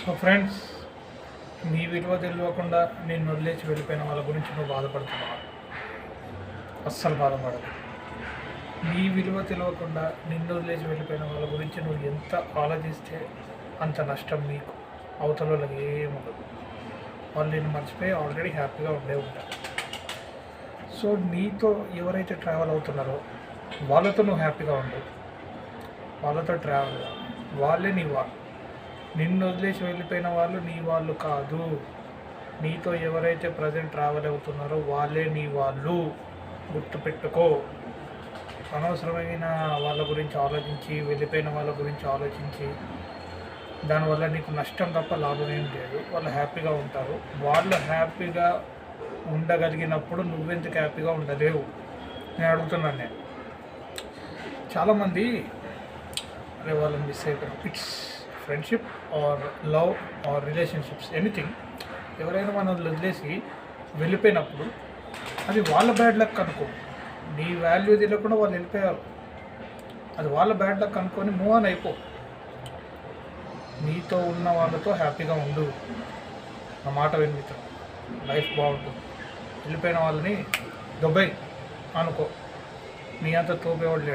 So friends, నీ విలువ తెలియకుండా నిన్ను వదిలేసి వెళ్ళిపోయిన వాళ్ళ గురించి నువ్వు బాధపడుతున్నావు. అస్సలు బాధపడదు. నీ విలువ తెలియకుండా నిన్ను వదిలేసి వెళ్ళిపోయిన వాళ్ళ గురించి నువ్వు ఎంత ఆలోచిస్తే అంత నష్టం నీకు. అవతల వాళ్ళకి ఏముండదు. వాళ్ళు నేను మర్చిపోయి ఆల్రెడీ హ్యాపీగా ఉంటారు. సో నీతో ఎవరైతే ట్రావెల్ అవుతున్నారో వాళ్ళతో నువ్వు హ్యాపీగా ఉండు. వాళ్ళతో ట్రావెల్, వాళ్ళే నీ వాళ్ళు. నిన్ను వదిలేసి వెళ్ళిపోయిన వాళ్ళు నీ వాళ్ళు కాదు. నీతో ఎవరైతే ప్రజెంట్ ట్రావెల్ అవుతున్నారో వాళ్ళే నీ వాళ్ళు. గుర్తుపెట్టుకో. అనవసరమైన వాళ్ళ గురించి ఆలోచించి, వెళ్ళిపోయిన వాళ్ళ గురించి ఆలోచించి దానివల్ల నీకు నష్టం తప్ప లాభం ఏం లేదు. వాళ్ళు హ్యాపీగా ఉంటారు. వాళ్ళు హ్యాపీగా ఉండగలిగినప్పుడు నువ్వెందుకు హ్యాపీగా ఉండలేవు? నేను అడుగుతున్నాను. చాలామంది అరే వాళ్ళని మిస్ అయిపోయినాం. It's friendship are love or relationships, anything. ఎవరైనా మనల్ని వదిలేసి వెళ్ళిపోయినప్పుడు అది వాళ్ళ బ్యాడ్ లక్ అనుకో. నీ వాల్యూ తెలియకుండా వాళ్ళు వెళ్ళిపోయారు. అది వాళ్ళ బ్యాడ్ లక్ అనుకొని మూవ్ ఆన్ అయిపో. నీతో ఉన్న వాళ్ళతో హ్యాపీగా ఉండు. నా మాట వినిపిస్తాను. లైఫ్ బాగుంటుంది. వెళ్ళిపోయిన వాళ్ళని దుబాయ్ అనుకో. నీ అంత తోపేవాడు లేడు.